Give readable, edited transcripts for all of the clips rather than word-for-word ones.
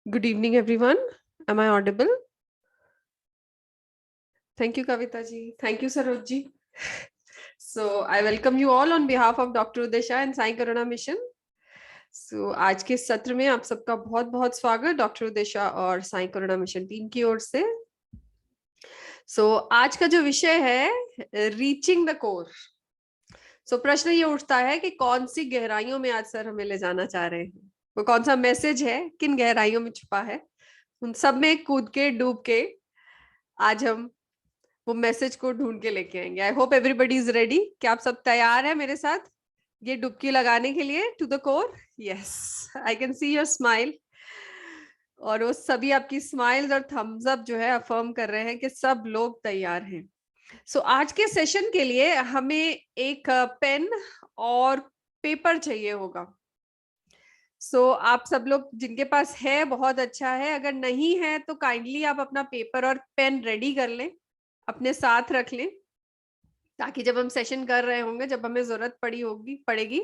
Good evening, everyone. Am I audible? Thank you, Kavita ji. Thank you, Saroj ji. So, I welcome you all on behalf of Dr. Udesha and Sai Karuna Mission. So, आज के सत्र में आप सबका बहुत बहुत स्वागत doctor उदेशा और साई करुणा मिशन टीम की ओर से। आज का जो विषय है रीचिंग द कोर। प्रश्न ये उठता है कि कौन सी गहराइयों में आज सर हमें ले जाना चाह रहे हैं, वो कौन सा मैसेज है, किन गहराइयों में छुपा है, उन सब में कूद के डूब के आज हम वो मैसेज को ढूंढ के लेके आएंगे। आई होप एवरीबडी इज रेडी। क्या आप सब तैयार हैं मेरे साथ ये डुबकी लगाने के लिए to the core? Yes, I can see your smile. और वो सभी आपकी स्माइल्स और थम्स अप जो है अफर्म कर रहे हैं कि सब लोग तैयार हैं। आज के सेशन के लिए हमें एक पेन और पेपर चाहिए होगा। आप सब लोग जिनके पास है बहुत अच्छा है, अगर नहीं है तो काइंडली आप अपना पेपर और पेन रेडी कर लें, अपने साथ रख लें, ताकि जब हम सेशन कर रहे होंगे, जब हमें जरूरत पड़ेगी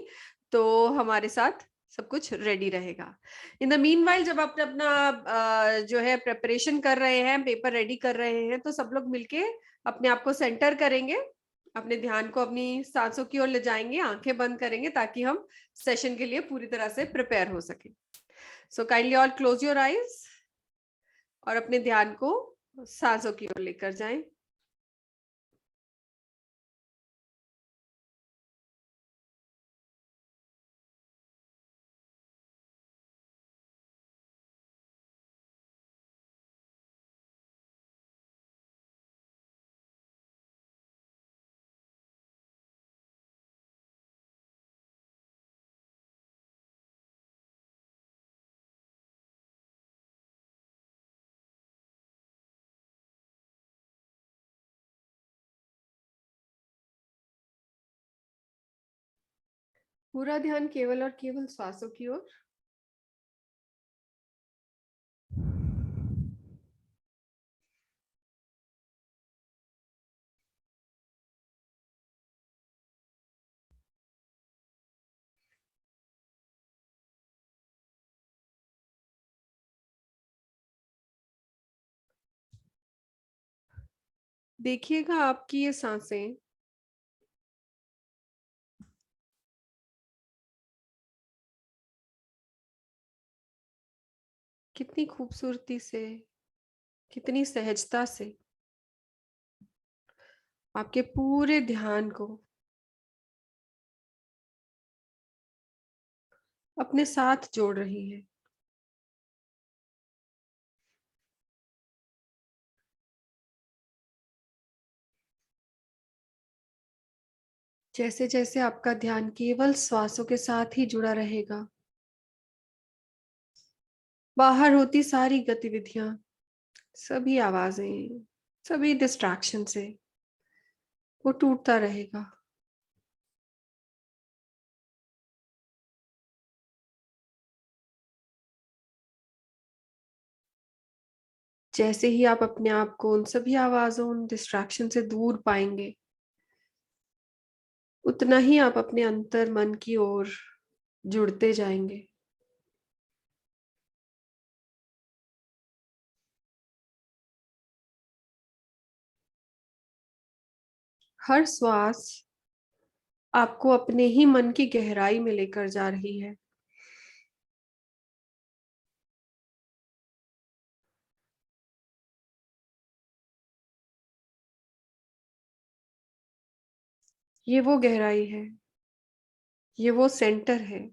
तो हमारे साथ सब कुछ रेडी रहेगा। इन द मीनवाइल जब आप अपना जो है प्रिपरेशन कर रहे हैं, पेपर रेडी कर रहे हैं, तो सब लोग मिलके अपने आप को सेंटर करेंगे, अपने ध्यान को अपनी सांसों की ओर ले जाएंगे, आंखें बंद करेंगे ताकि हम सेशन के लिए पूरी तरह से प्रिपेयर हो सके। So kindly all close your eyes और अपने ध्यान को सांसों की ओर लेकर जाएं। पूरा ध्यान केवल और केवल श्वासों की ओर। देखिएगा आपकी ये सांसें कितनी खूबसूरती से, कितनी सहजता से आपके पूरे ध्यान को अपने साथ जोड़ रही है। जैसे जैसे आपका ध्यान केवल श्वासों के साथ ही जुड़ा रहेगा, बाहर होती सारी गतिविधियां, सभी आवाजें, सभी डिस्ट्रैक्शन से वो टूटता रहेगा। जैसे ही आप अपने आप को उन सभी आवाजों, उन डिस्ट्रैक्शन से दूर पाएंगे, उतना ही आप अपने अंतर मन की ओर जुड़ते जाएंगे। हर श्वास आपको अपने ही मन की गहराई में लेकर जा रही है। ये वो गहराई है, ये वो सेंटर है,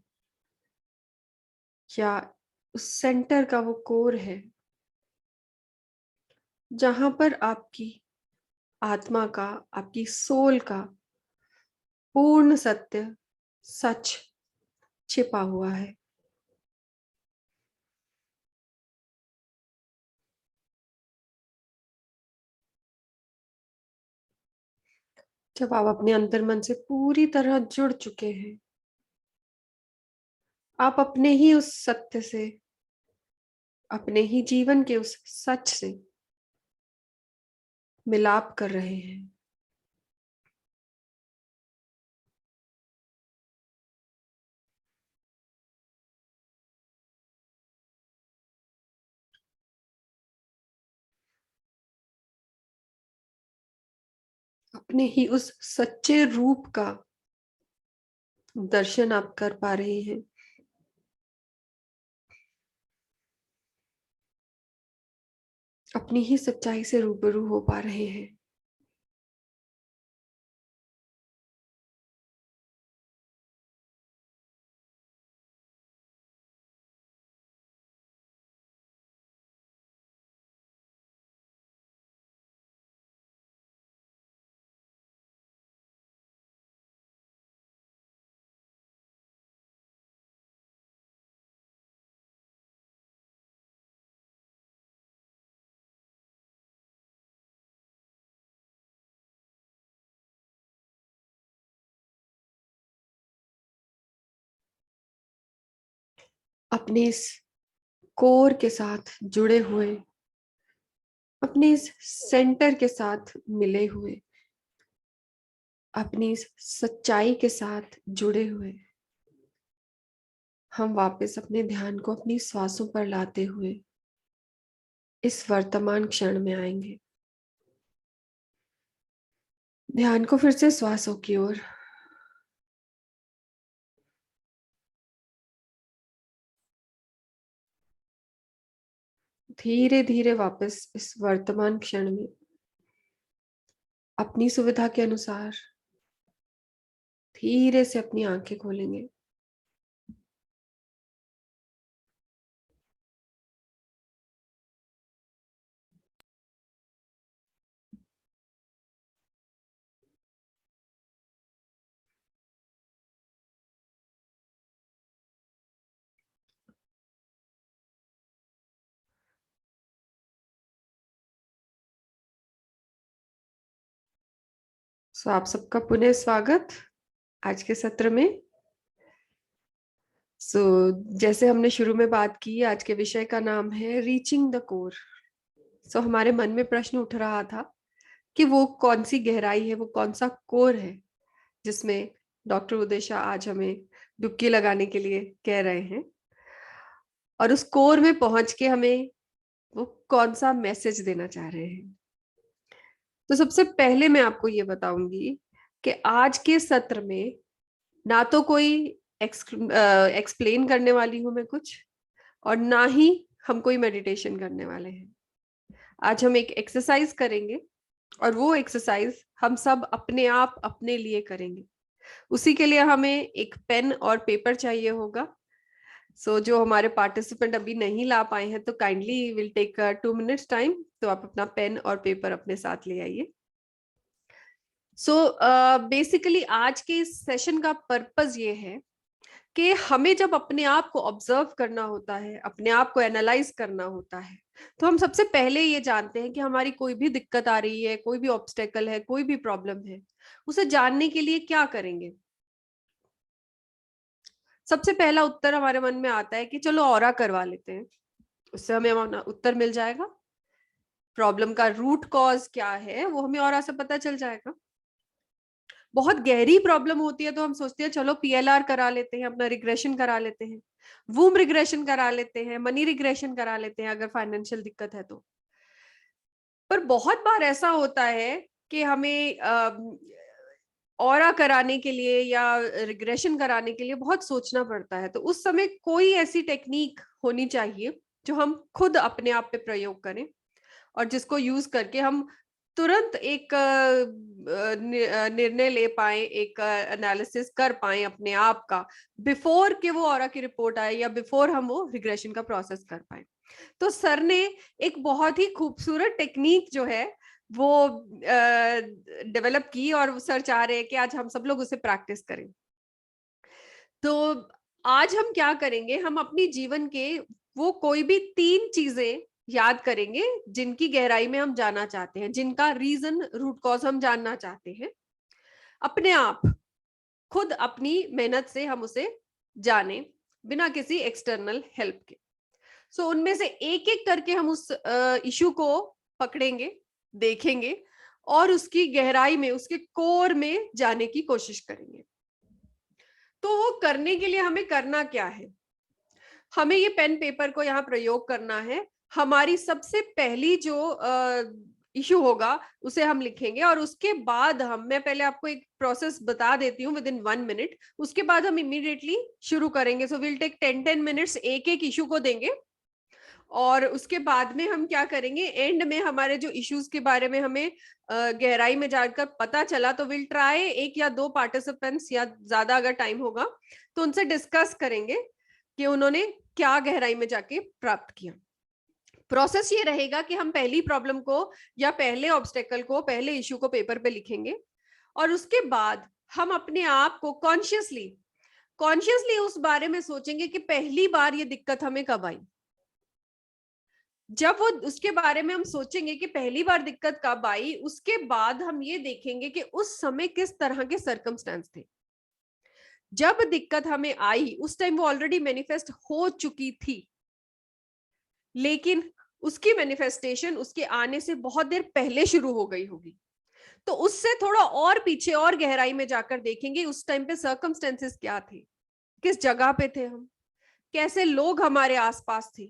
या उस सेंटर का वो कोर है, जहां पर आपकी आत्मा का, आपकी सोल का पूर्ण सत्य, सच छिपा हुआ है। जब आप अपने अंतर मन से पूरी तरह जुड़ चुके हैं, आप अपने ही उस सत्य से, अपने ही जीवन के उस सच से मिलाप कर रहे हैं। अपने ही उस सच्चे रूप का दर्शन आप कर पा रहे हैं। अपनी ही सच्चाई से रूबरू हो पा रहे हैं। अपने इस कोर के साथ जुड़े हुए, अपने इस सेंटर के साथ मिले हुए, अपनी इस सच्चाई के साथ जुड़े हुए, हम वापस अपने ध्यान को अपनी श्वासों पर लाते हुए इस वर्तमान क्षण में आएंगे। ध्यान को फिर से श्वासों की ओर। धीरे धीरे वापस इस वर्तमान क्षण में अपनी सुविधा के अनुसार धीरे से अपनी आंखें खोलेंगे। सो आप सबका पुनः स्वागत आज के सत्र में। सो जैसे हमने शुरू में बात की, आज के विषय का नाम है रीचिंग द कोर। सो हमारे मन में प्रश्न उठ रहा था कि वो कौन सी गहराई है, वो कौन सा कोर है जिसमें डॉक्टर उदेशा आज हमें डुबकी लगाने के लिए कह रहे हैं, और उस कोर में पहुंच के हमें वो कौन सा मैसेज देना चाह रहे हैं। तो सबसे पहले मैं आपको ये बताऊंगी कि आज के सत्र में ना तो कोई एक्सप्लेन करने वाली हूं मैं कुछ, और ना ही हम कोई मेडिटेशन करने वाले हैं। आज हम एक एक्सरसाइज करेंगे, और वो एक्सरसाइज हम सब अपने आप अपने लिए करेंगे। उसी के लिए हमें एक पेन और पेपर चाहिए होगा। सो जो हमारे पार्टिसिपेंट अभी नहीं ला पाए हैं, तो kindly will take 2 minutes time, तो आप अपना पेन और पेपर अपने साथ ले आइए। सो बेसिकली आज के इस सेशन का पर्पस ये है कि हमें जब अपने आप को ऑब्जर्व करना होता है, अपने आप को एनालाइज करना होता है, तो हम सबसे पहले ये जानते हैं कि हमारी कोई भी दिक्कत आ रही है, कोई भी ऑब्स्टेकल है, कोई भी प्रॉब्लम है, उसे जानने के लिए क्या करेंगे। सबसे पहला उत्तर हमारे मन में आता है कि चलो ऑरा करवा लेते हैं, उससे हमें उत्तर मिल जाएगा। प्रॉब्लम का रूट कॉज क्या है वो हमें ऑरा से पता चल जाएगा। बहुत गहरी प्रॉब्लम होती है तो हम सोचते हैं चलो पीएलआर करा लेते हैं, अपना रिग्रेशन करा लेते हैं, वूम रिग्रेशन करा लेते हैं, मनी रिग्रेशन करा लेते हैं अगर फाइनेंशियल दिक्कत है तो। पर बहुत बार ऐसा होता है कि हमें ऑरा कराने के लिए या रिग्रेशन कराने के लिए बहुत सोचना पड़ता है। तो उस समय कोई ऐसी टेक्निक होनी चाहिए जो हम खुद अपने आप पे प्रयोग करें, और जिसको यूज करके हम तुरंत एक निर्णय ले पाए, एक एनालिसिस कर पाए अपने आप का, बिफोर के वो ऑरा की रिपोर्ट आए या बिफोर हम वो रिग्रेशन का प्रोसेस कर पाए। तो सर ने एक बहुत ही खूबसूरत टेक्निक जो है वो डेवलप की, और सर चाह रहे हैं कि आज हम सब लोग उसे प्रैक्टिस करें। तो आज हम क्या करेंगे, हम अपनी जीवन के वो कोई भी 3 चीजें याद करेंगे जिनकी गहराई में हम जाना चाहते हैं, जिनका रीजन रूट कॉज हम जानना चाहते हैं। अपने आप खुद अपनी मेहनत से हम उसे जाने, बिना किसी एक्सटर्नल हेल्प के। सो उनमें से एक एक करके हम उस इशू को पकड़ेंगे, देखेंगे, और उसकी गहराई में, उसके कोर में जाने की कोशिश करेंगे। तो वो करने के लिए हमें करना क्या है, हमें ये पेन पेपर को यहाँ प्रयोग करना है। हमारी सबसे पहली जो इशू होगा उसे हम लिखेंगे, और उसके बाद मैं पहले आपको एक प्रोसेस बता देती हूँ विद इन 1 मिनट, उसके बाद हम इमीडिएटली शुरू करेंगे। सो विल टेक 10 मिनट्स एक एक इशू को देंगे, और उसके बाद में हम क्या करेंगे, एंड में हमारे जो इश्यूज के बारे में हमें गहराई में जाकर पता चला, तो विल ट्राई एक या दो पार्टिसिपेंट्स या ज्यादा अगर टाइम होगा तो उनसे डिस्कस करेंगे कि उन्होंने क्या गहराई में जाके प्राप्त किया। प्रोसेस ये रहेगा कि हम पहली प्रॉब्लम को या पहले ऑब्स्टेकल को, पहले इश्यू को पेपर पे लिखेंगे, और उसके बाद हम अपने आप को कॉन्शियसली उस बारे में सोचेंगे कि पहली बार ये दिक्कत हमें कब आई। जब वो उसके बारे में हम सोचेंगे कि पहली बार दिक्कत कब आई, उसके बाद हम ये देखेंगे कि उस समय किस तरह के सर्कमस्टेंस थे। जब दिक्कत हमें आई उस टाइम वो ऑलरेडी मैनिफेस्ट हो चुकी थी, लेकिन उसकी मैनिफेस्टेशन उसके आने से बहुत देर पहले शुरू हो गई होगी। तो उससे थोड़ा और पीछे और गहराई में जाकर देखेंगे उस टाइम पे सर्कमस्टेंसेस क्या थे, किस जगह पे थे हम, कैसे लोग हमारे आसपास थे,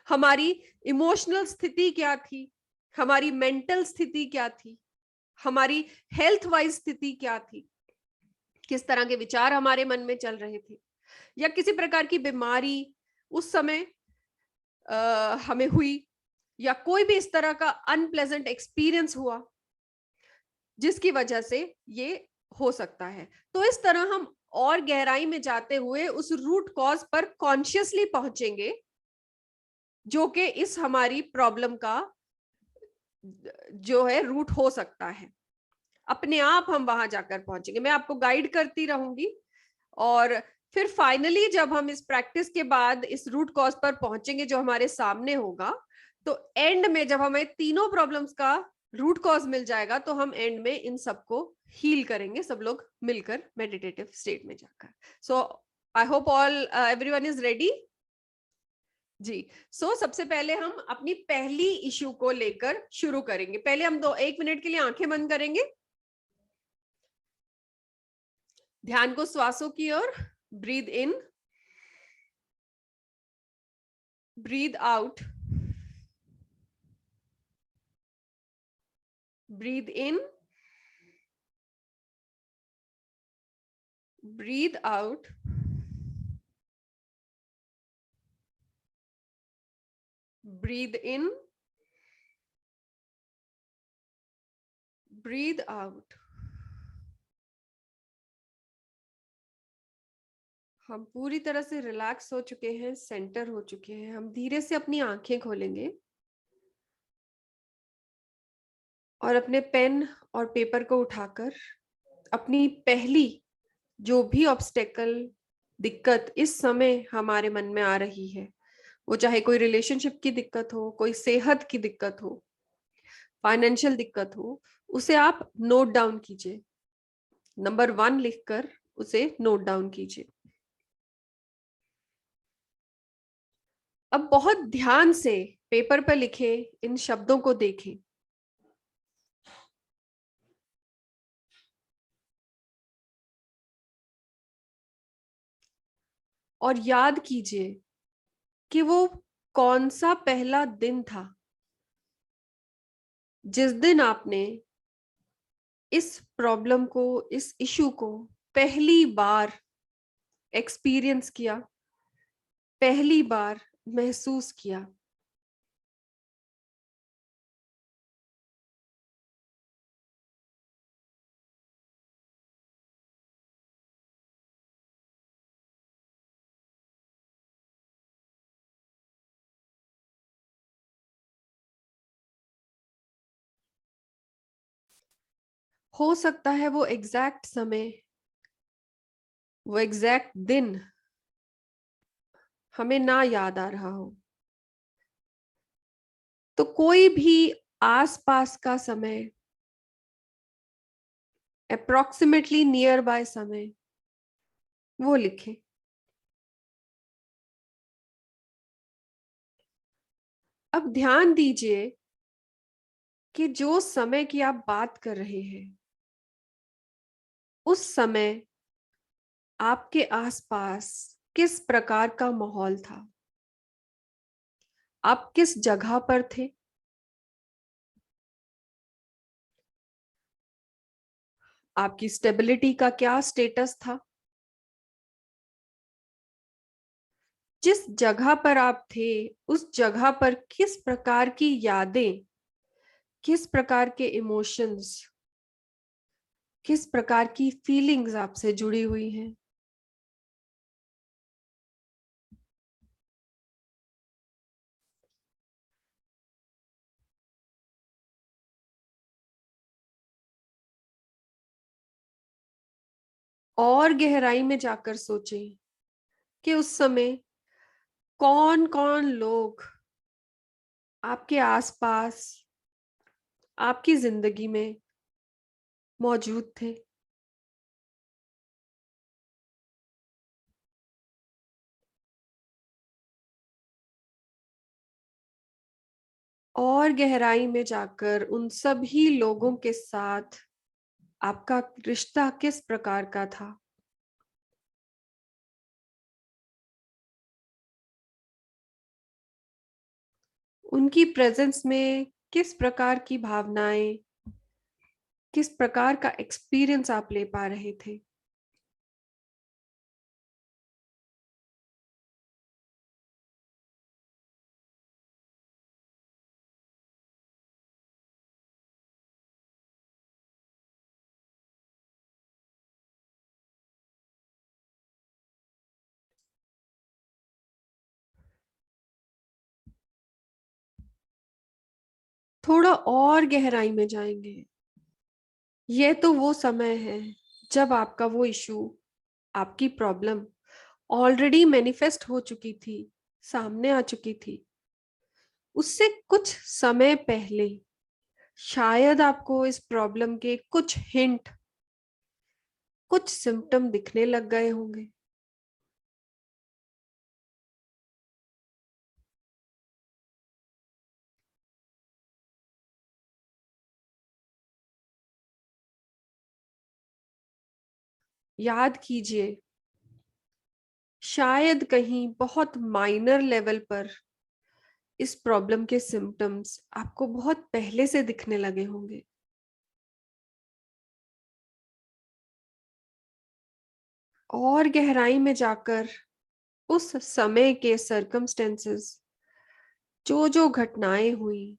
हमारी इमोशनल स्थिति क्या थी, हमारी मेंटल स्थिति क्या थी, हमारी हेल्थ वाइज स्थिति क्या थी, किस तरह के विचार हमारे मन में चल रहे थे, या किसी प्रकार की बीमारी उस समय हमें हुई, या कोई भी इस तरह का अनप्लेजेंट एक्सपीरियंस हुआ जिसकी वजह से ये हो सकता है। तो इस तरह हम और गहराई में जाते हुए उस रूट कॉज पर कॉन्शियसली पहुंचेंगे, जो कि इस हमारी प्रॉब्लम का जो है रूट हो सकता है। अपने आप हम वहां जाकर पहुंचेंगे, मैं आपको गाइड करती रहूंगी, और फिर फाइनली जब हम इस प्रैक्टिस के बाद इस रूट कॉज पर पहुंचेंगे जो हमारे सामने होगा, तो एंड में जब हमें तीनों प्रॉब्लम्स का रूट कॉज मिल जाएगा, तो हम एंड में इन सबको हील करेंगे, सब लोग मिलकर मेडिटेटिव स्टेट में जाकर। So I hope all everyone is ready जी। सबसे पहले हम अपनी पहली इश्यू को लेकर शुरू करेंगे। पहले हम 1 मिनट के लिए आंखें बंद करेंगे, ध्यान को श्वासों की ओर, breathe in, breathe out, breathe in, breathe out, breathe in, breathe out. हम पूरी तरह से रिलैक्स हो चुके हैं, सेंटर हो चुके हैं। हम धीरे से अपनी आंखें खोलेंगे और अपने पेन और पेपर को उठाकर अपनी पहली जो भी ऑब्स्टेकल, दिक्कत इस समय हमारे मन में आ रही है, वो चाहे कोई रिलेशनशिप की दिक्कत हो, कोई सेहत की दिक्कत हो, फाइनेंशियल दिक्कत हो, उसे आप नोट डाउन कीजिए। नंबर 1 लिखकर उसे नोट डाउन कीजिए। अब बहुत ध्यान से पेपर पर लिखे इन शब्दों को देखें, और याद कीजिए कि वो कौन सा पहला दिन था जिस दिन आपने इस प्रॉब्लम को, इस इशू को पहली बार एक्सपीरियंस किया, पहली बार महसूस किया। हो सकता है वो एग्जैक्ट समय, वो एग्जैक्ट दिन हमें ना याद आ रहा हो, तो कोई भी आसपास का समय, अप्रोक्सीमेटली नियर बाय समय, वो लिखें। अब ध्यान दीजिए कि जो समय की आप बात कर रहे हैं, उस समय आपके आसपास किस प्रकार का माहौल था, आप किस जगह पर थे, आपकी स्टेबिलिटी का क्या स्टेटस था? जिस जगह पर आप थे, उस जगह पर किस प्रकार की यादें, किस प्रकार के इमोशंस, किस प्रकार की फीलिंग्स आपसे जुड़ी हुई हैं? और गहराई में जाकर सोचें कि उस समय कौन कौन लोग आपके आसपास, आपकी जिंदगी में मौजूद थे। और गहराई में जाकर उन सभी लोगों के साथ आपका रिश्ता किस प्रकार का था? उनकी प्रेजेंस में किस प्रकार की भावनाएं, किस प्रकार का एक्सपीरियंस आप ले पा रहे थे? थोड़ा और गहराई में जाएंगे। यह तो वो समय है जब आपका वो इशू, आपकी प्रॉब्लम ऑलरेडी मैनिफेस्ट हो चुकी थी, सामने आ चुकी थी। उससे कुछ समय पहले शायद आपको इस प्रॉब्लम के कुछ हिंट, कुछ सिम्टम दिखने लग गए होंगे। याद कीजिए, शायद कहीं बहुत माइनर लेवल पर इस प्रॉब्लम के सिम्टम्स आपको बहुत पहले से दिखने लगे होंगे। और गहराई में जाकर उस समय के सर्कमस्टेंसेस, जो जो घटनाएं हुई,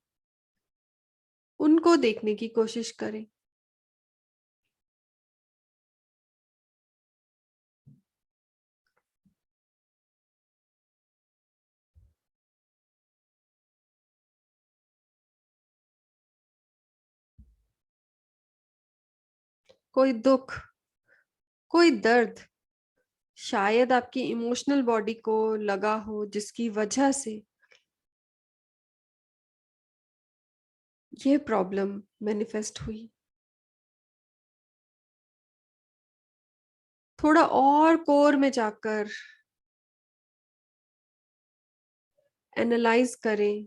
उनको देखने की कोशिश करें। कोई दुख, कोई दर्द शायद आपकी इमोशनल बॉडी को लगा हो, जिसकी वजह से ये प्रॉब्लम मैनिफेस्ट हुई। थोड़ा और कोर में जाकर एनालाइज करें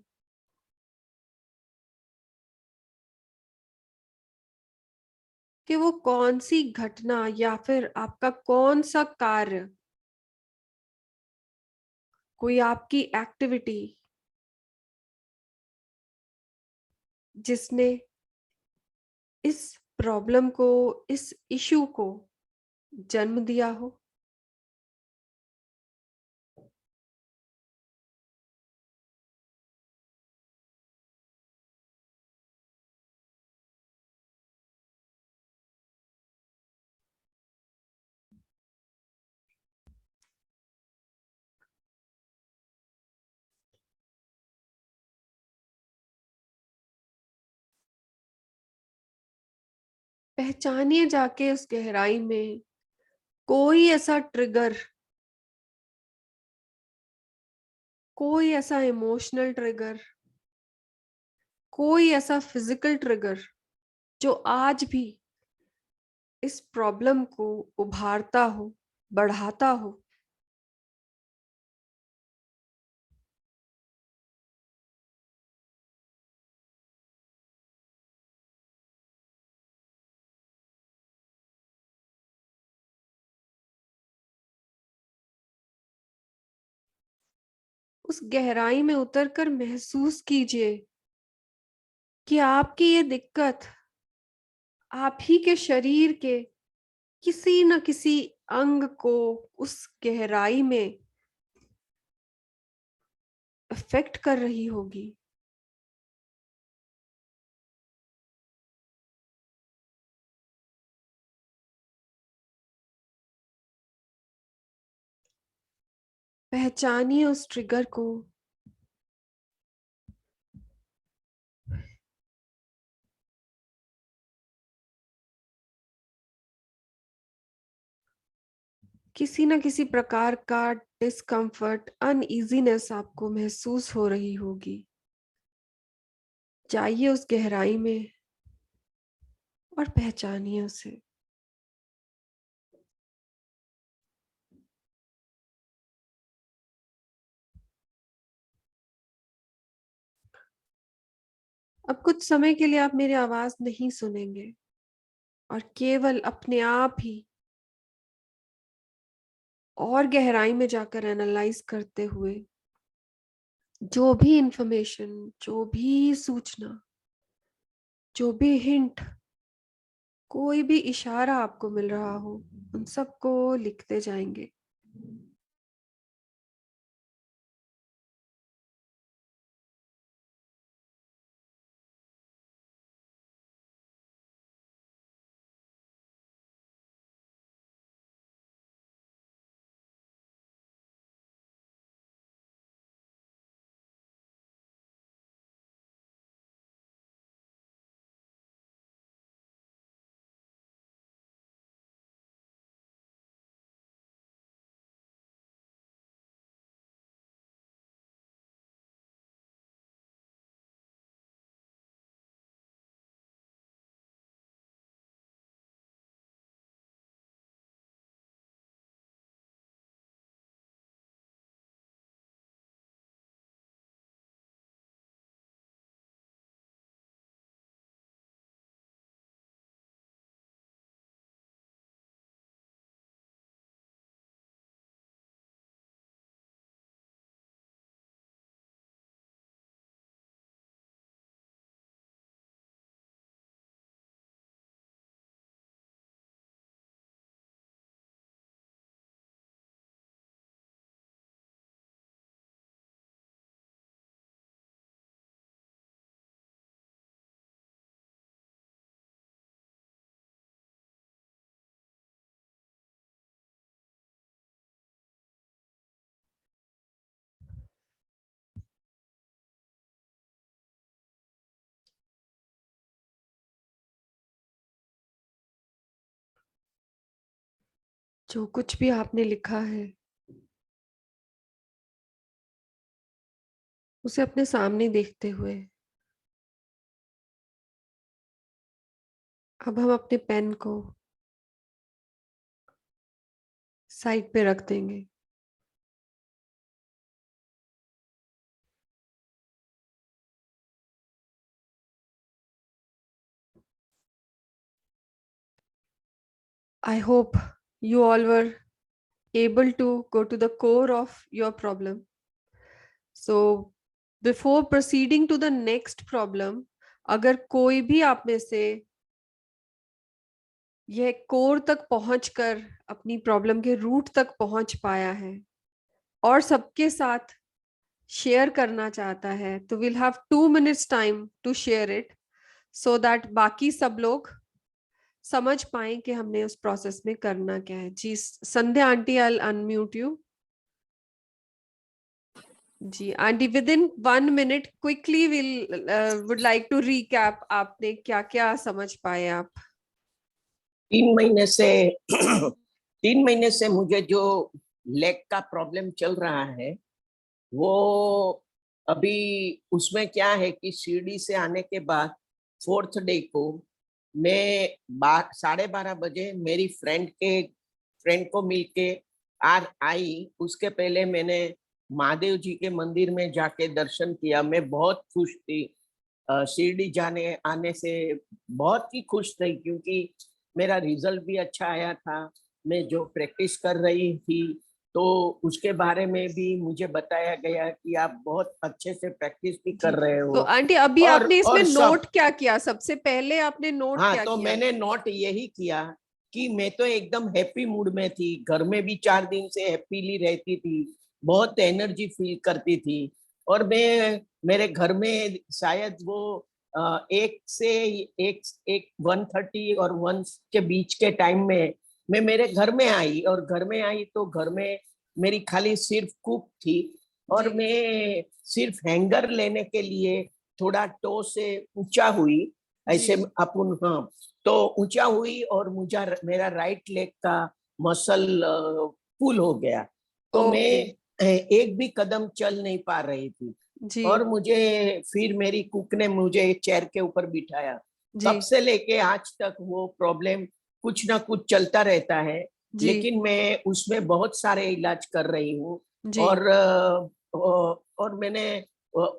कि वो कौन सी घटना या फिर आपका कौन सा कार्य, कोई आपकी एक्टिविटी जिसने इस प्रॉब्लम को, इस इशू को जन्म दिया हो। पहचानिए जाके उस गहराई में कोई ऐसा ट्रिगर, कोई ऐसा इमोशनल ट्रिगर, कोई ऐसा फिजिकल ट्रिगर जो आज भी इस प्रॉब्लम को उभारता हो, बढ़ाता हो। उस गहराई में उतरकर महसूस कीजिए कि आपकी ये दिक्कत आप ही के शरीर के किसी न किसी अंग को उस गहराई में अफेक्ट कर रही होगी। पहचानिए उस ट्रिगर को। किसी न किसी प्रकार का डिस्कम्फर्ट, अनइजीनेस आपको महसूस हो रही होगी। जाइए उस गहराई में और पहचानिए उसे। अब कुछ समय के लिए आप मेरी आवाज नहीं सुनेंगे और केवल अपने आप ही और गहराई में जाकर एनालाइज करते हुए जो भी इंफॉर्मेशन, जो भी सूचना, जो भी हिंट, कोई भी इशारा आपको मिल रहा हो, उन सबको लिखते जाएंगे। जो कुछ भी आपने लिखा है उसे अपने सामने देखते हुए अब हम अपने पेन को साइड पे रख देंगे। I hope you all were able to go to the core of your problem. So before proceeding to the next problem, अगर कोई भी आप में से यह कोर तक पहुंचकर अपनी प्रॉब्लम के रूट तक पहुंच पाया है और सबके साथ शेयर करना चाहता है, तो will have 2 minutes time to share it, so that बाकी सब लोग समझ पाए कि हमने उस प्रोसेस में करना क्या है। जी Sandhya aunty, I will unmute you. जी aunty, within 1 minute quickly will would like to recap, आपने क्या क्या समझ पाए आप? 3 महीने से 3 महीने से मुझे जो लेग का प्रॉब्लम चल रहा है वो अभी उसमें क्या है कि शिरडी से आने के बाद 4th डे को मैं 12:30 बजे मेरी फ्रेंड को मिलके आई। उसके पहले मैंने महादेव जी के मंदिर में जाके दर्शन किया। मैं बहुत खुश थी, शिरडी जाने आने से बहुत ही खुश थी, क्योंकि मेरा रिजल्ट भी अच्छा आया था। मैं जो प्रैक्टिस कर रही थी तो उसके बारे में भी मुझे बताया गया कि आप बहुत अच्छे से प्रैक्टिस भी कर रहे तो हो। आंटी अभी आपने इसमें और सब, नोट क्या किया, सबसे पहले आपने नोट हाँ, क्या तो किया? मैंने नोट यही किया कि मैं तो एकदम हैप्पी मूड में थी, घर में भी 4 दिन से हैप्पीली रहती थी, बहुत एनर्जी फील करती थी। और मैं मेरे घर में शायद वो 1 से 1 और 1 के बीच के टाइम में मैं मेरे घर में आई, और घर में आई तो घर में मेरी खाली सिर्फ कुक थी, और जी मैं सिर्फ हैंगर लेने के लिए थोड़ा टो से ऊंचा हुई, जी ऐसे अपन, हाँ, तो ऊंचा हुई और मुझे मेरा राइट लेग का मसल पुल हो गया, तो मैं ओके एक भी कदम चल नहीं पा रही थी। जी और मुझे फिर मेरी कुक ने मुझे चेयर के ऊपर बिठाया। जी तब से लेके आज तक वो प्रॉब्लम कुछ ना कुछ चलता रहता है, जी लेकिन मैं उसमें बहुत सारे इलाज कर रही हूँ। जी और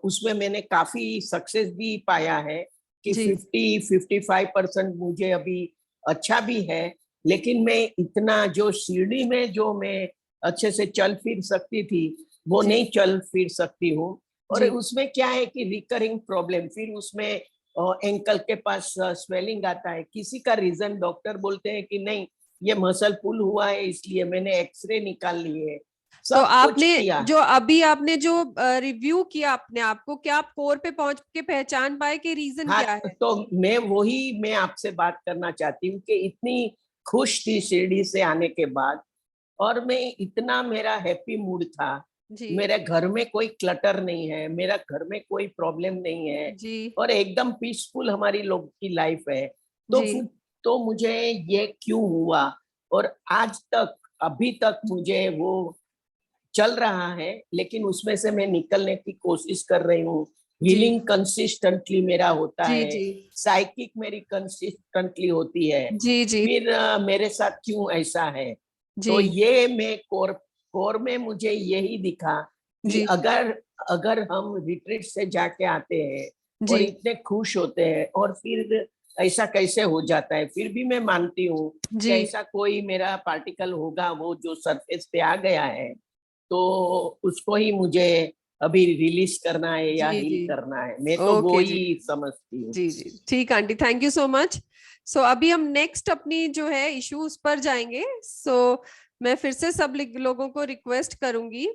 उसमें मैंने काफी सक्सेस भी पाया है कि जी 50-55% मुझे अभी अच्छा भी है। लेकिन मैं इतना जो सीढ़ी में जो मैं अच्छे से चल फिर सकती थी, वो जी नहीं चल फिर सकती हूँ। और जी उसमें क्या है कि रिकरिंग प्रॉब्लम, फिर उसमें एंकल के पास स्वेलिंग आता है, किसी का रीजन डॉक्टर बोलते हैं कि नहीं ये मसल पुल हुआ है, इसलिए मैंने एक्सरे निकाल लिए, तो सब कुछ आपने किया। जो अभी आपने जो रिव्यू किया अपने आप को, क्या आप कोर पे पहुंच के पहचान पाए कि रीजन हाँ, क्या है? तो मैं आपसे बात करना चाहती हूँ कि इतनी खुश थी शिरडी से आने के बाद, और मैं इतना मेरा हैप्पी मूड था। जी मेरे घर में कोई क्लटर नहीं है, मेरा घर में कोई प्रॉब्लम नहीं है, जी और एकदम पीसफुल हमारी लोग की लाइफ है। तो जी फिर तो मुझे ये क्यों हुआ, और आज तक अभी तक मुझे वो चल रहा है, लेकिन उसमें से मैं निकलने की कोशिश कर रही हूँ। जी हीलिंग कंसिस्टेंटली मेरा होता जी है, जी साइकिक मेरी कंसिस्टेंटली होती है। जी जी फिर मेरे साथ क्यों ऐसा है, जी तो ये मैं कोर कोर में मुझे यही दिखा कि जी अगर अगर हम रिट्रीट से जाके आते हैं जी और इतने खुश होते हैं, और फिर ऐसा कैसे हो जाता है, फिर भी मैं मानती हूँ कि जी ऐसा कोई मेरा पार्टिकल होगा वो जो सरफेस पे आ गया है, तो उसको ही मुझे अभी रिलीज करना है या जी हील जी करना है, मैं तो वो ओके जी ही समझती हूँ। जी जी ठीक aunty, thank you so much. So अभी हम नेक्स्ट अपनी जो है इश्यूज पर जाएंगे। सो मैं फिर से सब लोगों को रिक्वेस्ट करूंगी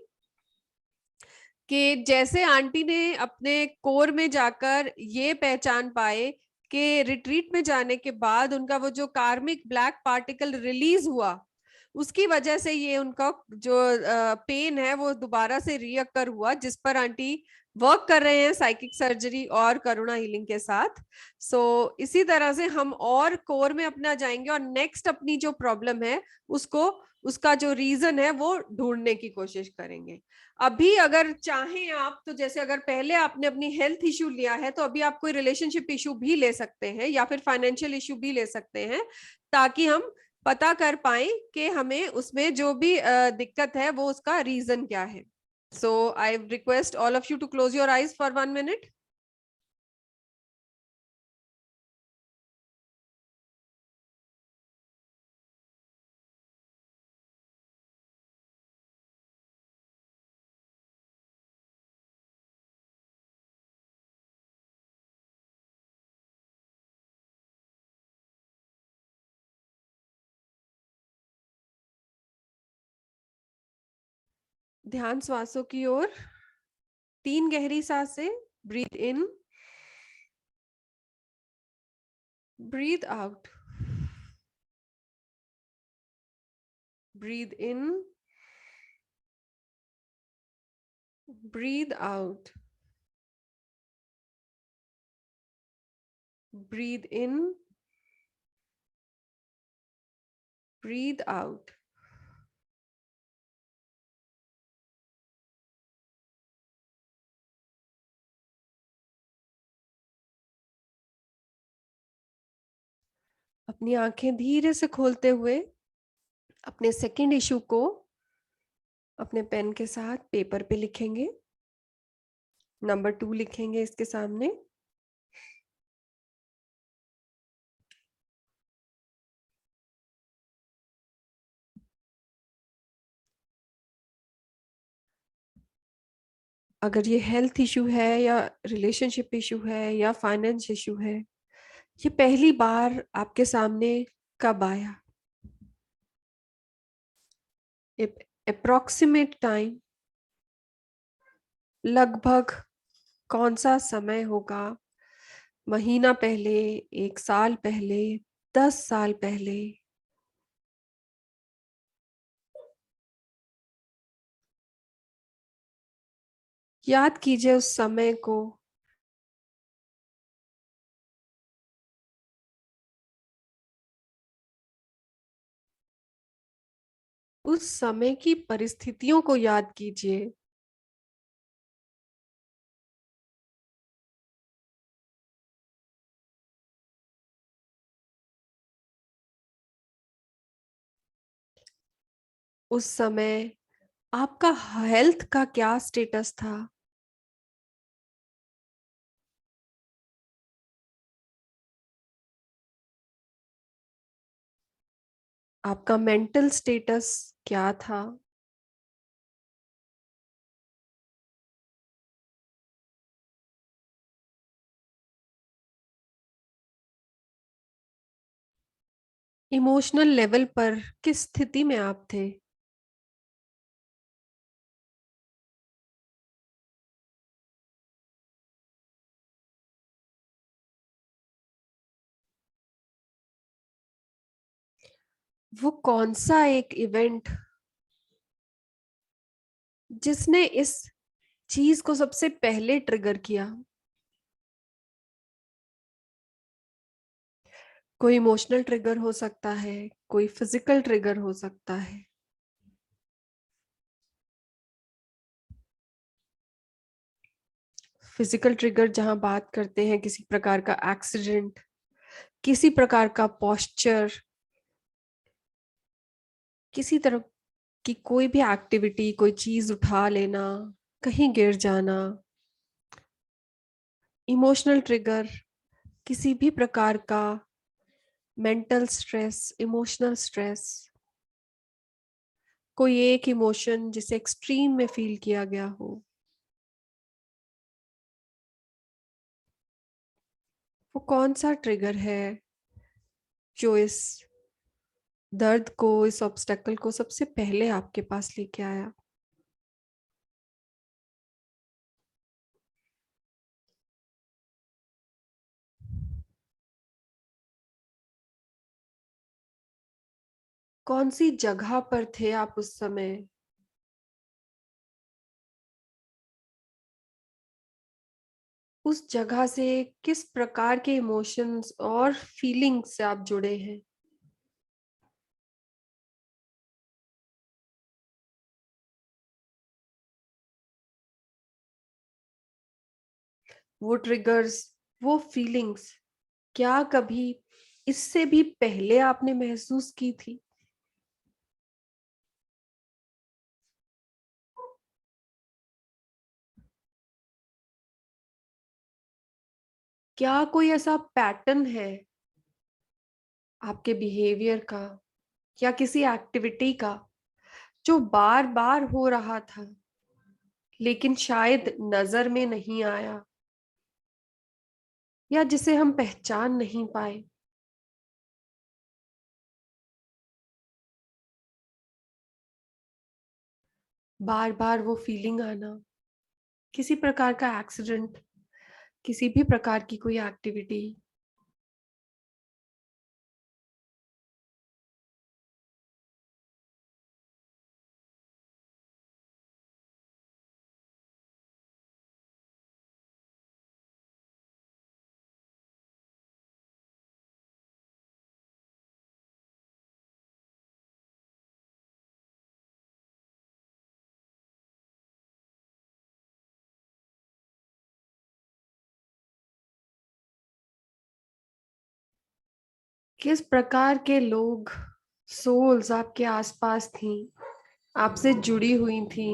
कि जैसे आंटी ने अपने कोर में जाकर ये पहचान पाए कि रिट्रीट में जाने के बाद उनका वो जो कार्मिक ब्लैक पार्टिकल रिलीज हुआ, उसकी वजह से ये उनका जो पेन है वो दोबारा से रीअकर हुआ, जिस पर आंटी वर्क कर रहे हैं साइकिक सर्जरी और करुणा हीलिंग के साथ। सो इसी तरह से हम और कोर में अपना जाएंगे और नेक्स्ट अपनी जो प्रॉब्लम है उसको, उसका जो रीजन है वो ढूंढने की कोशिश करेंगे। अभी अगर चाहें आप तो, जैसे अगर पहले आपने अपनी हेल्थ इश्यू लिया है तो अभी आप कोई रिलेशनशिप इश्यू भी ले सकते हैं या फिर फाइनेंशियल इश्यू भी ले सकते हैं, ताकि हम पता कर पाए कि हमें उसमें जो भी दिक्कत है वो उसका रीजन क्या है। So I request all of you to close your eyes for 1 minute. ध्यान श्वासों की ओर। 3 गहरी सांसें, breathe in, breathe out, breathe in, breathe out, breathe in, breathe out. अपनी आंखें धीरे से खोलते हुए अपने सेकंड इशू को अपने पेन के साथ पेपर पे लिखेंगे, नंबर 2 लिखेंगे इसके सामने। अगर ये हेल्थ इशू है या रिलेशनशिप इशू है या फाइनेंस इशू है, ये पहली बार आपके सामने कब आया? अप्रोक्सीमेट टाइम, लगभग कौन सा समय होगा? महीना पहले, 1 साल पहले, 10 साल पहले? याद कीजिए उस समय को। उस समय की परिस्थितियों को याद कीजिए। उस समय आपका हेल्थ का क्या स्टेटस था? आपका मेंटल स्टेटस क्या था? इमोशनल लेवल पर किस स्थिति में आप थे? वो कौन सा एक इवेंट जिसने इस चीज को सबसे पहले ट्रिगर किया? कोई इमोशनल ट्रिगर हो सकता है, कोई फिजिकल ट्रिगर हो सकता है। फिजिकल ट्रिगर जहां बात करते हैं किसी प्रकार का एक्सीडेंट, किसी प्रकार का पोस्चर, किसी तरह की कोई भी एक्टिविटी, कोई चीज उठा लेना, कहीं गिर जाना। इमोशनल ट्रिगर किसी भी प्रकार का मेंटल स्ट्रेस, इमोशनल स्ट्रेस, कोई एक इमोशन जिसे एक्सट्रीम में फील किया गया हो, वो कौन सा ट्रिगर है जो इस दर्द को, इस ऑब्स्टेकल को सबसे पहले आपके पास लेके आया? कौन सी जगह पर थे आप उस समय? उस जगह से किस प्रकार के इमोशंस और फीलिंग्स से आप जुड़े हैं? वो ट्रिगर्स, वो फीलिंग्स क्या कभी इससे भी पहले आपने महसूस की थी? क्या कोई ऐसा पैटर्न है आपके बिहेवियर का या किसी एक्टिविटी का जो बार बार हो रहा था लेकिन शायद नजर में नहीं आया, या जिसे हम पहचान नहीं पाए? बार बार वो फीलिंग आना, किसी प्रकार का एक्सीडेंट, किसी भी प्रकार की कोई एक्टिविटी। किस प्रकार के लोग, सोल्स आपके आसपास थी, आपसे जुड़ी हुई थी?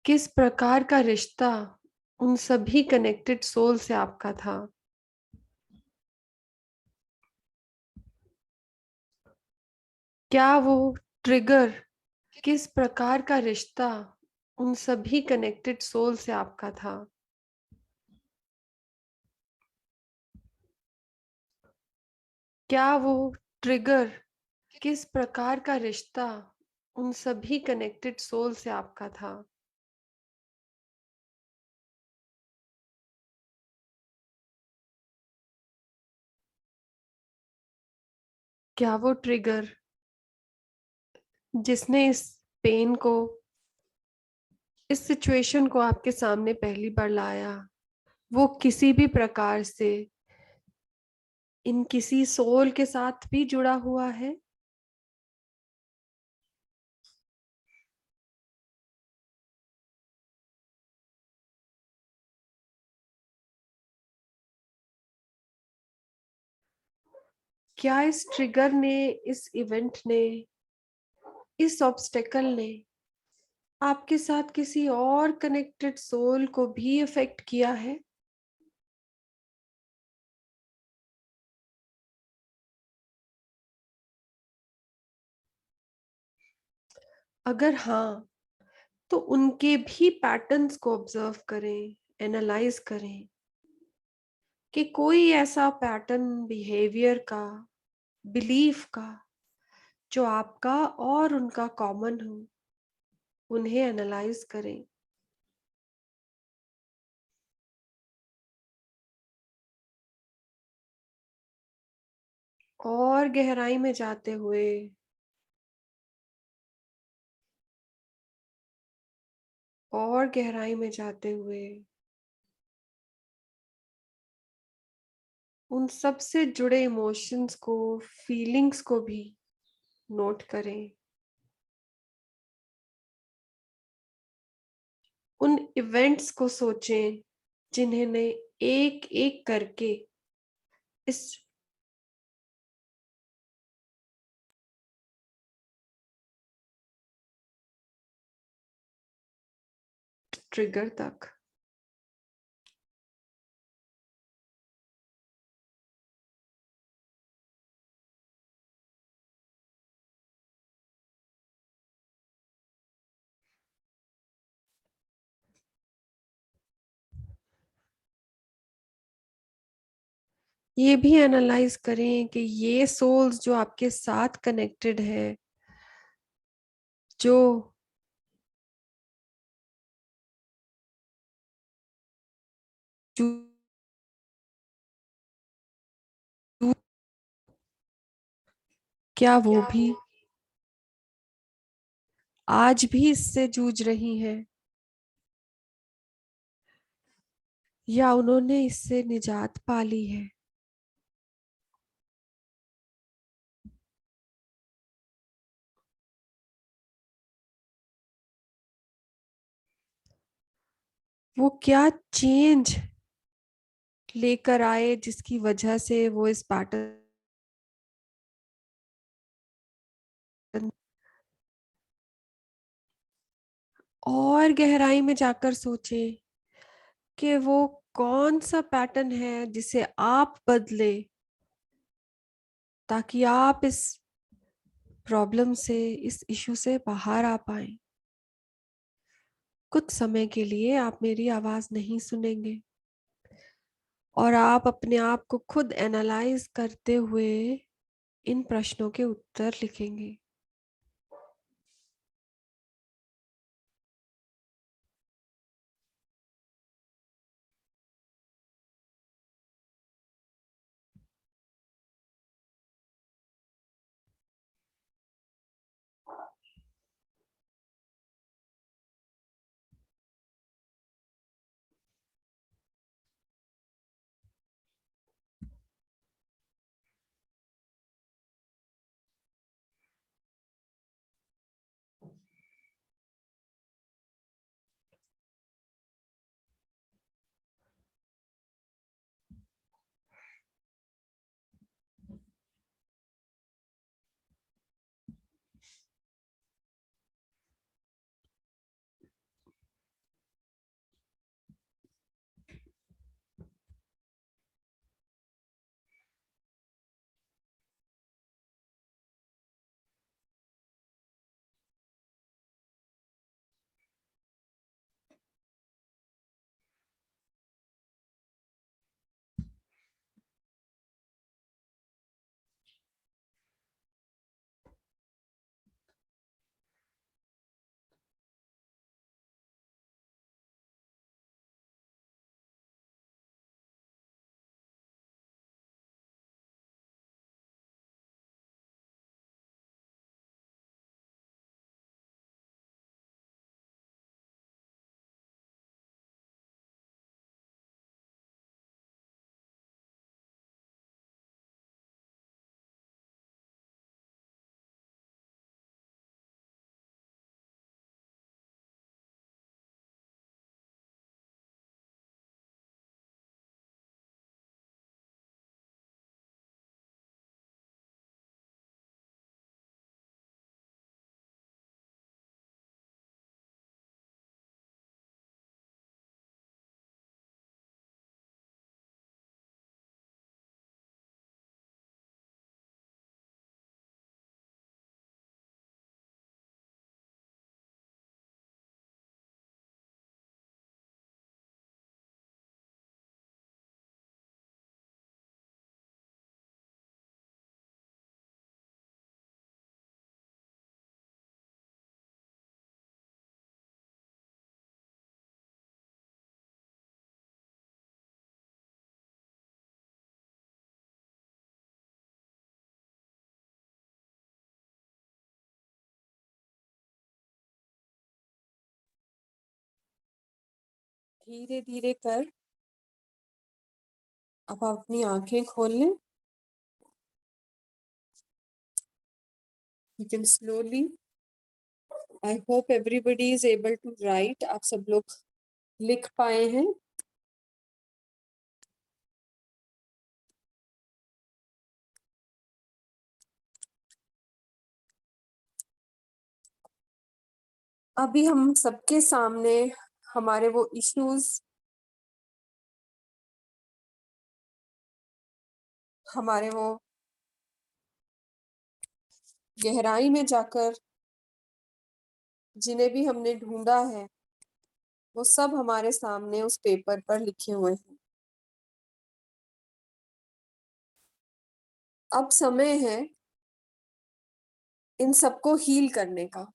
किस प्रकार का रिश्ता उन सभी कनेक्टेड सोल से आपका था? क्या वो ट्रिगर, किस प्रकार का रिश्ता उन सभी कनेक्टेड सोल से आपका था? क्या वो ट्रिगर, किस प्रकार का रिश्ता उन सभी कनेक्टेड सोल से आपका था? क्या वो ट्रिगर जिसने इस पेन को, इस सिचुएशन को आपके सामने पहली बार लाया, वो किसी भी प्रकार से इन किसी सोल के साथ भी जुड़ा हुआ है? क्या इस ट्रिगर ने, इस इवेंट ने, इस ऑब्स्टेकल ने आपके साथ किसी और कनेक्टेड सोल को भी अफेक्ट किया है? अगर हाँ, तो उनके भी पैटर्न्स को ऑब्जर्व करें, एनालाइज करें कि कोई ऐसा पैटर्न बिहेवियर का, बिलीफ का, जो आपका और उनका कॉमन हो, उन्हें एनालाइज करें। और गहराई में जाते हुए, और गहराई में जाते हुए उन सब से जुड़े इमोशंस को, फीलिंग्स को भी नोट करें। उन इवेंट्स को सोचें जिन्हें ने एक एक करके इस ट्रिगर तक। ये भी एनालाइज करें कि ये सोल्स जो आपके साथ कनेक्टेड है, जो जो क्या वो भी आज भी इससे जूझ रही हैं, या उन्होंने इससे निजात पा ली है? वो क्या चेंज लेकर आए जिसकी वजह से वो इस पैटर्न, और गहराई में जाकर सोचे कि वो कौन सा पैटर्न है जिसे आप बदले, ताकि आप इस प्रॉब्लम से, इस इशू से बाहर आ पाए। कुछ समय के लिए आप मेरी आवाज नहीं सुनेंगे और आप अपने आप को खुद एनालाइज करते हुए इन प्रश्नों के उत्तर लिखेंगे। धीरे धीरे कर अब आप अपनी आंखें खोल लें। You can slowly. I hope everybody is able to write. आप सब लोग लिख पाए हैं। अभी हम सबके सामने हमारे वो इश्यूज, हमारे वो गहराई में जाकर जिन्हें भी हमने ढूंढा है वो सब हमारे सामने उस पेपर पर लिखे हुए हैं। अब समय है इन सबको हील करने का।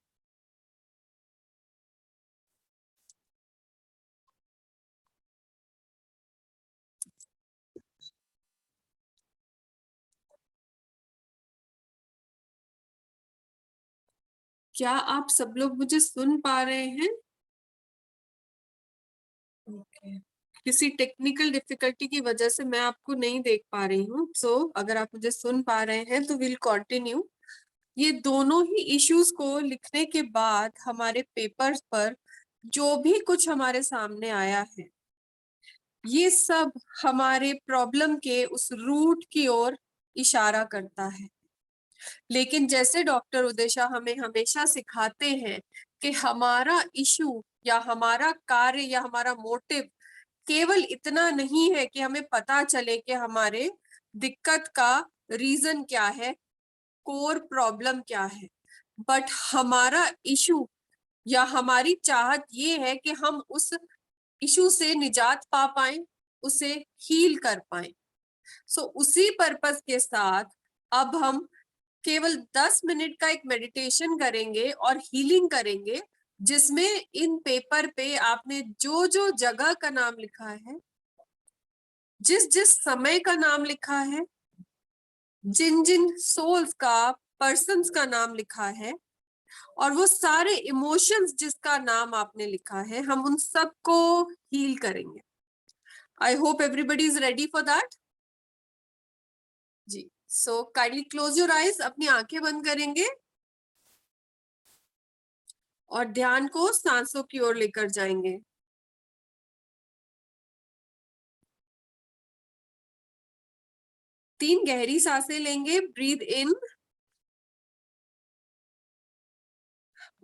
क्या आप सब लोग मुझे सुन पा रहे हैं? ओके। किसी टेक्निकल डिफिकल्टी की वजह से मैं आपको नहीं देख पा रही हूँ। सो अगर आप मुझे सुन पा रहे हैं तो विल कंटिन्यू। ये दोनों ही इश्यूज को लिखने के बाद हमारे पेपर्स पर जो भी कुछ हमारे सामने आया है ये सब हमारे प्रॉब्लम के उस रूट की ओर इशारा करता है। लेकिन जैसे डॉक्टर उदेशा हमें हमेशा सिखाते हैं कि हमारा इशू या हमारा कार्य या हमारा मोटिव केवल इतना नहीं है कि हमें पता चले कि हमारे दिक्कत का रीजन क्या है, कोर प्रॉब्लम क्या है, बट हमारा इशू या हमारी चाहत ये है कि हम उस इशू से निजात पा पाए, उसे हील कर पाए। सो उसी पर्पस के साथ अब हम केवल 10 मिनट का एक मेडिटेशन करेंगे और हीलिंग करेंगे, जिसमें इन पेपर पे आपने जो जो जगह का नाम लिखा है, जिस जिस समय का नाम लिखा है, जिन जिन सोल्स का, पर्सन्स का नाम लिखा है और वो सारे इमोशंस जिसका नाम आपने लिखा है, हम उन सबको हील करेंगे। I hope everybody is ready for that. जी, so kindly close your eyes, अपनी आंखें बंद करेंगे और ध्यान को सांसों की ओर लेकर जाएंगे। तीन गहरी सांसें लेंगे। Breathe in,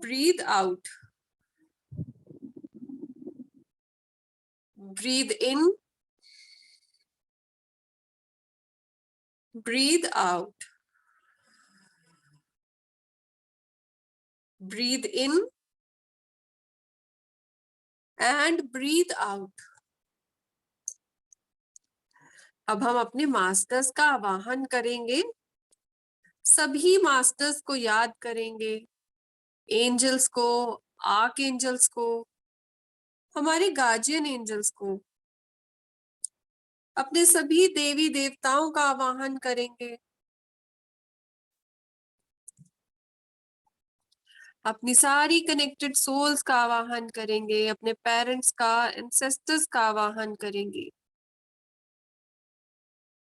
breathe out, breathe in, breathe out, breathe in and breathe out. अब हम अपने मास्टर्स का आवाहन करेंगे, सभी मास्टर्स को याद करेंगे, एंजल्स को, आर्क एंजल्स को, हमारे गार्जियन एंजल्स को, अपने सभी देवी देवताओं का आवाहन करेंगे, अपनी सारी कनेक्टेड सोल्स का आवाहन करेंगे, अपने पेरेंट्स का, एंसेस्टर्स का आवाहन करेंगे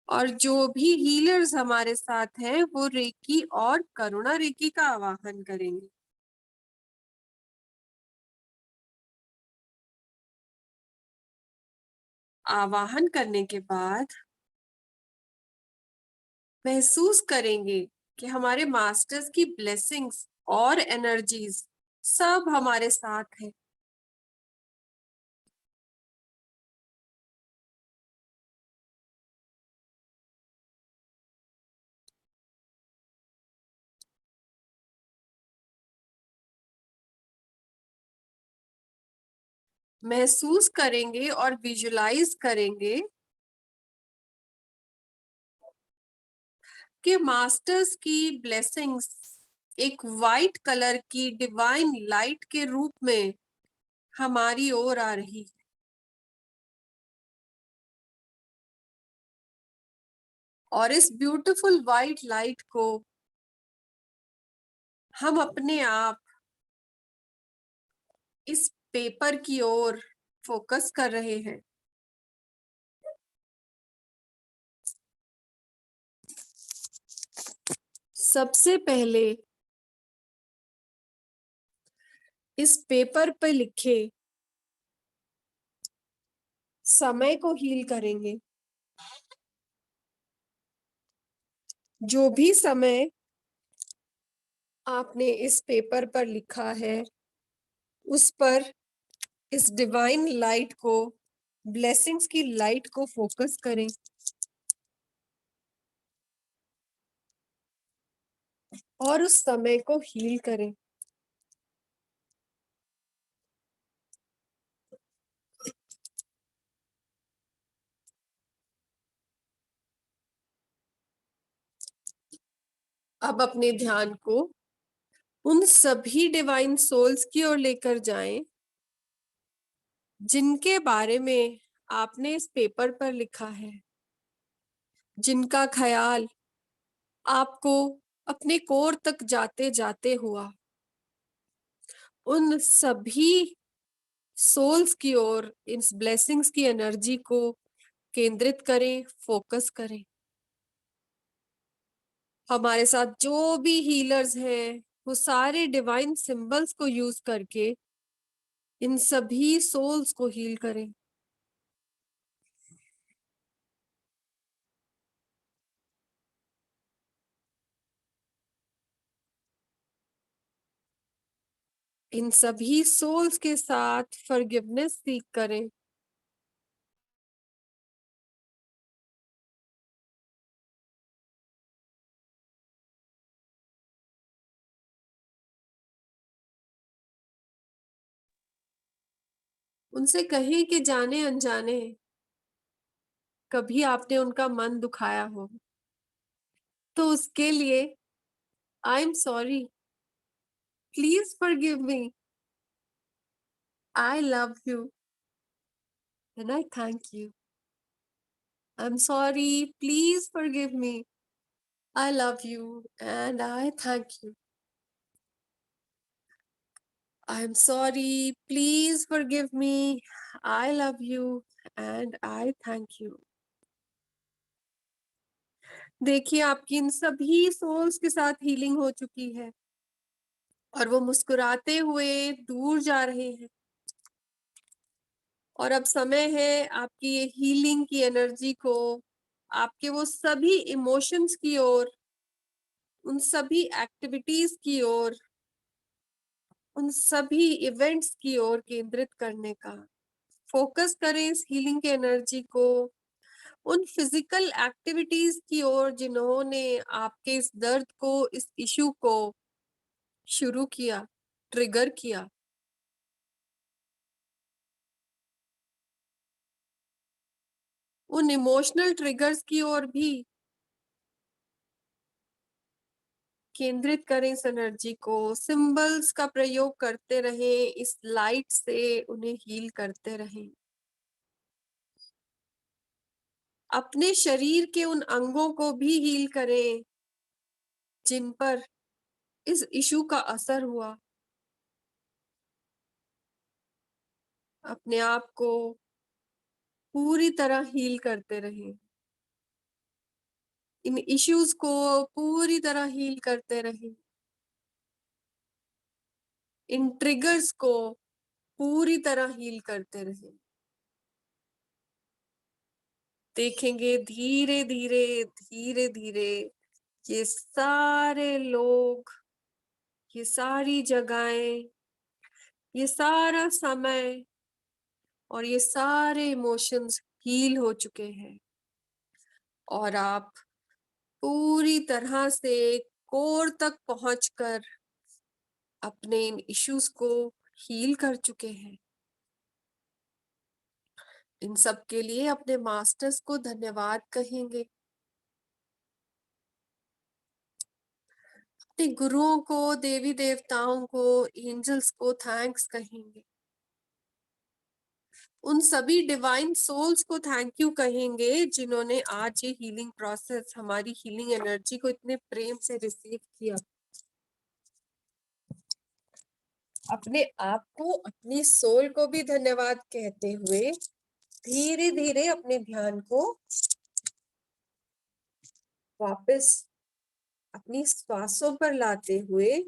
और जो भी हीलर्स हमारे साथ हैं वो रेकी और करुणा रेकी का आवाहन करेंगे। आवाहन करने के बाद महसूस करेंगे कि हमारे मास्टर्स की ब्लेसिंग्स और एनर्जीज सब हमारे साथ है। महसूस करेंगे और विजुलाइज करेंगे कि मास्टर्स की ब्लेसिंग्स एक वाइट कलर की डिवाइन लाइट के रूप में हमारी ओर आ रही है। और इस ब्यूटीफुल वाइट लाइट को हम अपने आप इस पेपर की ओर फोकस कर रहे हैं। सबसे पहले इस पेपर पर लिखे समय को हील करेंगे। जो भी समय आपने इस पेपर पर लिखा है, उस पर इस डिवाइन लाइट को, ब्लेसिंग्स की लाइट को फोकस करें और उस समय को हील करें। अब अपने ध्यान को उन सभी डिवाइन सोल्स की ओर लेकर जाएं जिनके बारे में आपने इस पेपर पर लिखा है, जिनका ख्याल आपको अपने कोर तक जाते जाते हुआ। उन सभी सोल्स की ओर इस ब्लेसिंग्स की एनर्जी को केंद्रित करें, फोकस करें। हमारे साथ जो भी हीलर्स हैं, वो सारे डिवाइन सिंबल्स को यूज करके इन सभी सोल्स को हील करें। इन सभी सोल्स के साथ फॉरगिवनेस सीख करें। उनसे कहें कि जाने अनजाने कभी आपने उनका मन दुखाया हो, तो उसके लिए I am sorry, please forgive me, I love you and I thank you. I am sorry, please forgive me, I love you and I thank you. I am sorry, please forgive me, I love you and I thank you. देखिए, आपकी इन सभी souls के साथ healing हो चुकी है और वो मुस्कुराते हुए दूर जा रहे हैं। और अब समय है आपकी ये हीलिंग की एनर्जी को आपके वो सभी इमोशंस की ओर, उन सभी एक्टिविटीज की ओर, उन सभी इवेंट्स की ओर केंद्रित करने का। फोकस करें इस हीलिंग की एनर्जी को उन फिजिकल एक्टिविटीज की ओर जिन्होंने आपके इस दर्द को, इस इशू को शुरू किया, ट्रिगर किया। उन इमोशनल ट्रिगर्स की ओर भी केंद्रित करें इस एनर्जी को। सिंबल्स का प्रयोग करते रहें, इस लाइट से उन्हें हील करते रहें। अपने शरीर के उन अंगों को भी हील करें जिन पर इस इशू का असर हुआ। अपने आप को पूरी तरह हील करते रहें, इन इश्यूज को पूरी तरह हील करते रहें, इन ट्रिगर्स को पूरी तरह हील करते रहें। देखेंगे धीरे धीरे, धीरे धीरे ये सारे लोग, ये सारी जगहें, ये सारा समय और ये सारे इमोशंस हील हो चुके हैं और आप पूरी तरह से कोर तक पहुंचकर अपने इन इश्यूज को हील कर चुके हैं। इन सब के लिए अपने मास्टर्स को धन्यवाद कहेंगे, अपने गुरुओं को, देवी देवताओं को, एंजल्स को थैंक्स कहेंगे। उन सभी डिवाइन सोल्स को थैंक यू कहेंगे जिन्होंने आज ये हीलिंग प्रोसेस, हमारी हीलिंग एनर्जी को इतने प्रेम से रिसीव किया। अपने आप को, अपनी सोल को भी धन्यवाद कहते हुए धीरे धीरे अपने ध्यान को वापस अपनी श्वासों पर लाते हुए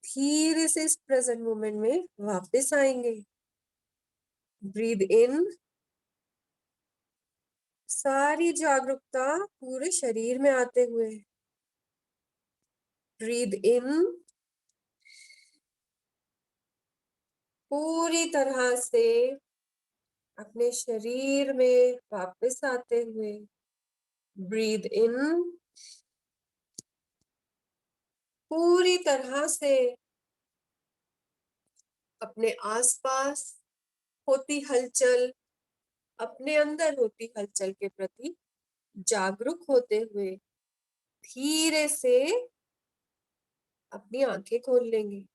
धीरे से इस प्रेजेंट मोमेंट में वापस आएंगे। ब्रीद इन, सारी जागरूकता पूरे शरीर में आते हुए। ब्रीद इन, पूरी तरह से अपने शरीर में वापस आते हुए। ब्रीद इन, पूरी तरह से अपने आसपास होती हलचल, अपने अंदर होती हलचल के प्रति जागरूक होते हुए धीरे से अपनी आंखें खोल लेंगे।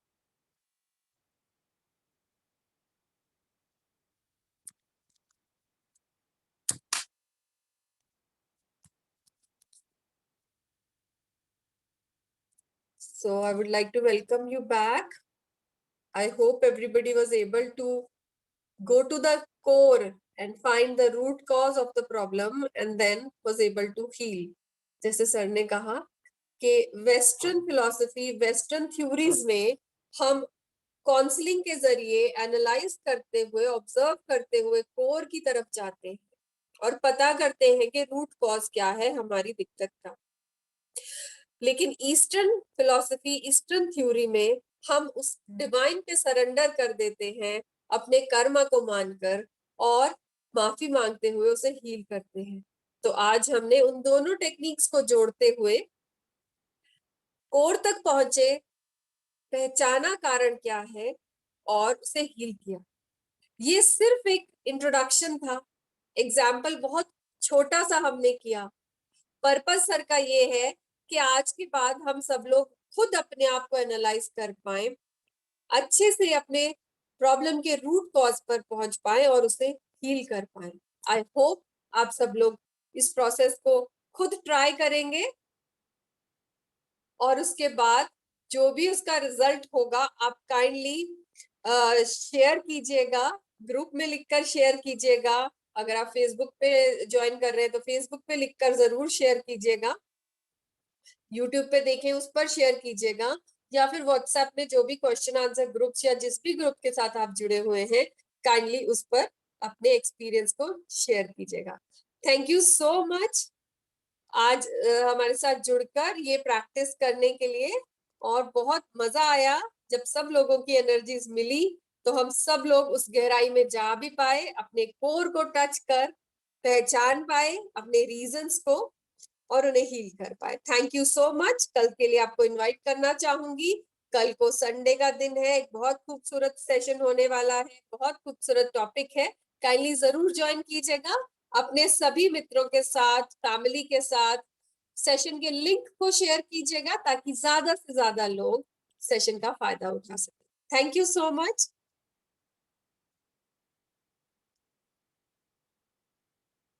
So I would like to welcome you back. I hope everybody was able to go to the core and find the root cause of the problem and then was able to heal. जैसे sir ने कहा कि western philosophy, western theories में हम counselling के जरिए analyse करते हुए, ऑब्जर्व करते हुए कोर की तरफ जाते हैं और पता करते हैं कि रूट कॉज क्या है हमारी दिक्कत का। लेकिन ईस्टर्न फिलॉसफी, ईस्टर्न थ्योरी में हम उस डिवाइन पे सरेंडर कर देते हैं, अपने कर्म को मानकर और माफी मांगते हुए उसे हील करते हैं। तो आज हमने उन दोनों टेक्निक्स को जोड़ते हुए कोर तक पहुंचे, पहचाना कारण क्या है और उसे हील किया। ये सिर्फ एक इंट्रोडक्शन था, एग्जाम्पल बहुत छोटा सा हमने किया। पर्पस सर का ये है कि आज के बाद हम सब लोग खुद अपने आप को एनालाइज कर पाए, अच्छे से अपने प्रॉब्लम के रूट कॉज पर पहुंच पाए और उसे हील कर पाए। आई होप आप सब लोग इस प्रोसेस को खुद ट्राई करेंगे और उसके बाद जो भी उसका रिजल्ट होगा आप काइंडली शेयर कीजिएगा, ग्रुप में लिखकर शेयर कीजिएगा। अगर आप फेसबुक पे ज्वाइन कर रहे हैं तो फेसबुक पे लिखकर जरूर शेयर कीजिएगा, यूट्यूब पे देखें उस पर शेयर कीजिएगा, या फिर व्हाट्सएप में जो भी क्वेश्चन आंसर ग्रुप्स या जिस भी ग्रुप के साथ आप जुड़े हुए हैं काइंडली उस पर अपने एक्सपीरियंस को शेयर कीजिएगा। थैंक यू सो मच आज हमारे साथ जुड़कर ये प्रैक्टिस करने के लिए, और बहुत मजा आया जब सब लोगों की एनर्जीज मिली तो हम सब लोग उस गहराई में जा भी पाए, अपने कोर को टच कर पहचान पाए अपने रीजंस को और उन्हें हील कर पाए। Thank you so much. कल के लिए आपको इनवाइट करना चाहूंगी। कल को संडे का दिन है, एक बहुत खूबसूरत सेशन होने वाला है, बहुत खूबसूरत टॉपिक है, काइंडली जरूर ज्वाइन कीजिएगा अपने सभी मित्रों के साथ, फैमिली के साथ। सेशन के लिंक को शेयर कीजिएगा ताकि ज्यादा से ज्यादा लोग सेशन का फायदा उठा सके। Thank you so much.